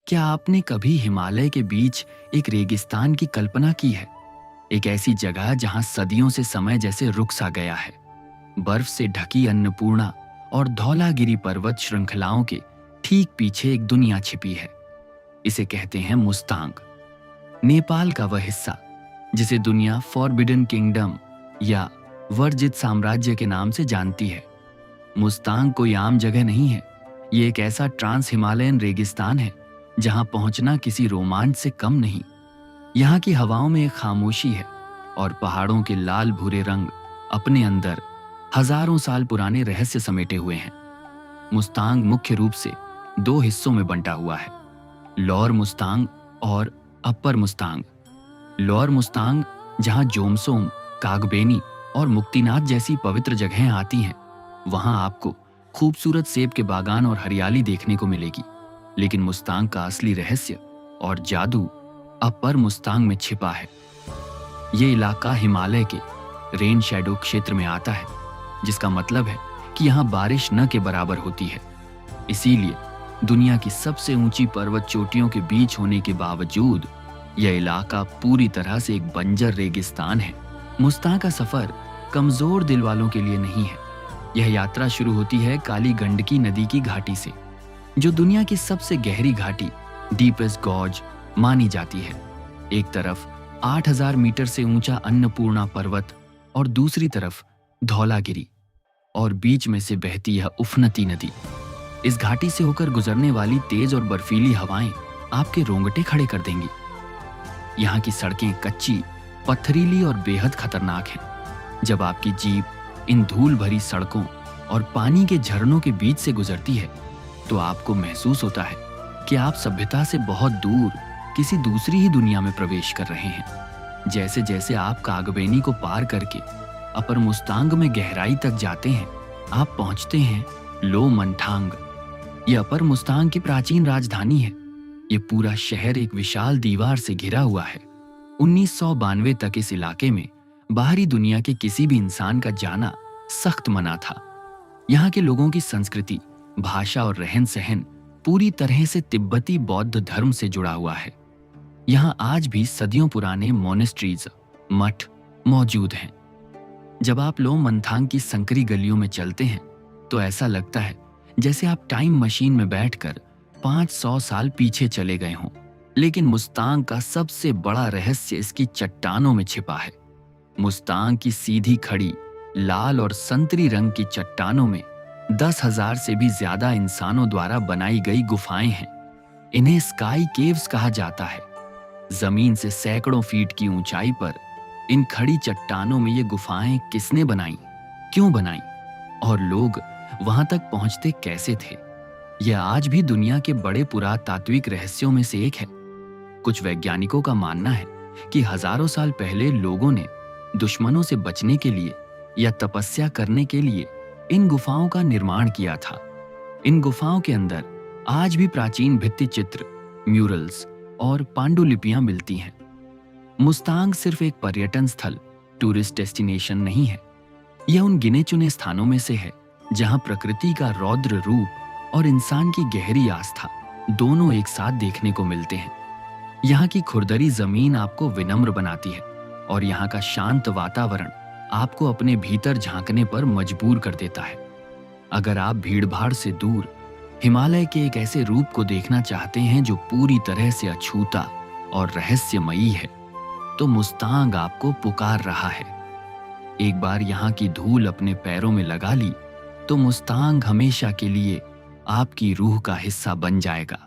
क्या आपने कभी हिमालय के बीच एक रेगिस्तान की कल्पना की है? एक ऐसी जगह जहां सदियों से समय जैसे रुक सा गया है। बर्फ से ढकी अन्नपूर्णा और धौलागिरी पर्वत श्रृंखलाओं के ठीक पीछे एक दुनिया छिपी है। इसे कहते हैं मुस्तांग। नेपाल का वह हिस्सा जिसे दुनिया फॉरबिडन किंगडम या वर्जित साम्राज्य के नाम से जानती है। मुस्तांग कोई आम जगह नहीं है। ये एक ऐसा ट्रांस हिमालयन रेगिस्तान है जहां पहुंचना किसी रोमांच से कम नहीं। यहाँ की हवाओं में एक खामोशी है और पहाड़ों के लाल भूरे रंग अपने अंदर हजारों साल पुराने रहस्य समेटे हुए हैं। मुस्तांग मुख्य रूप से दो हिस्सों में बंटा हुआ है, लोअर मुस्तांग और अपर मुस्तांग। लोअर मुस्तांग जहां जोमसोम, कागबेनी और मुक्तिनाथ जैसी पवित्र जगहें आती हैं, वहां आपको खूबसूरत सेब के बागान और हरियाली देखने को मिलेगी। लेकिन मुस्तांग का असली रहस्य और जादू अपर मुस्तांग में छिपा है। ये इलाका हिमालय के रेन शैडो क्षेत्र में आता है, जिसका मतलब है कि यहाँ बारिश न के बराबर होती है। इसीलिए दुनिया की सबसे ऊंची पर्वत चोटियों के बीच होने के बावजूद यह इलाका पूरी तरह से एक बंजर रेगिस्तान है। मुस्तांग का सफर कमजोर दिल वालों के लिए नहीं है। यह यात्रा शुरू होती है काली गंडकी नदी की घाटी से, जो दुनिया की सबसे गहरी घाटी डीपेस्ट गॉर्ज मानी जाती है। एक तरफ 8000 मीटर से ऊंचा अन्नपूर्णा पर्वत और दूसरी तरफ धौलागिरी, और बीच में से बहती यह उफनती नदी। इस घाटी से होकर गुजरने वाली तेज और बर्फीली हवाएं आपके रोंगटे खड़े कर देंगी। यहाँ की सड़कें कच्ची, पथरीली और बेहद खतरनाक हैं। जब आपकी जीप इन धूल भरी सड़कों और पानी के झरनों के बीच से गुजरती है, तो आपको महसूस होता है कि आप सभ्यता से बहुत दूर किसी दूसरी ही दुनिया में प्रवेश कर रहे हैं। जैसे जैसे आप कागबेनी को पार करके अपर मुस्तांग में गहराई तक जाते हैं, आप पहुंचते हैं लो मंठांग। ये अपर मुस्तांग की प्राचीन राजधानी है। ये पूरा शहर एक विशाल दीवार से घिरा हुआ है। 1992 तक इस इलाके में बाहरी दुनिया के किसी भी इंसान का जाना सख्त मना था। यहाँ के लोगों की संस्कृति, भाषा और रहन सहन पूरी तरह से तिब्बती बौद्ध धर्म से जुड़ा हुआ है। यहाँ आज भी सदियों पुराने मोनेस्ट्रीज, मठ मौजूद हैं। जब आप लो मंथांग की संकरी गलियों में चलते हैं, तो ऐसा लगता है जैसे आप टाइम मशीन में बैठकर 500 साल पीछे चले गए हों। लेकिन मुस्तांग का सबसे बड़ा रहस्य इसकी चट्टानों में छिपा है। मुस्तांग की सीधी खड़ी लाल और संतरी रंग की चट्टानों में 10,000 से भी ज्यादा इंसानों द्वारा बनाई गई गुफाएं हैं। इन्हें स्काई केव्स कहा जाता है। जमीन से सैकड़ों फीट की ऊंचाई पर इन खड़ी चट्टानों में ये गुफाएं किसने बनाई, क्यों बनाई और लोग वहां तक पहुंचते कैसे थे, यह आज भी दुनिया के बड़े पुरातात्विक रहस्यों में से एक है। कुछ वैज्ञानिकों का मानना है कि हजारों साल पहले लोगों ने दुश्मनों से बचने के लिए या तपस्या करने के लिए इन गुफाओं का निर्माण किया था। इन गुफाओं के अंदर आज भी प्राचीन भित्ति चित्र, म्यूरल्स और पांडुलिपियां मिलती हैं। मुस्तांग सिर्फ एक पर्यटन स्थल, टूरिस्ट डेस्टिनेशन नहीं है। यह उन गिने चुने स्थानों में से है जहां प्रकृति का रौद्र रूप और इंसान की गहरी आस्था दोनों एक साथ देखने को मिलते हैं। यहाँ की खुरदरी जमीन आपको विनम्र बनाती है और यहाँ का शांत वातावरण आपको अपने भीतर झांकने पर मजबूर कर देता है। अगर आप भीड़भाड़ से दूर हिमालय के एक ऐसे रूप को देखना चाहते हैं जो पूरी तरह से अछूता और रहस्यमयी है, तो मुस्तांग आपको पुकार रहा है। एक बार यहाँ की धूल अपने पैरों में लगा ली, तो मुस्तांग हमेशा के लिए आपकी रूह का हिस्सा बन जाएगा।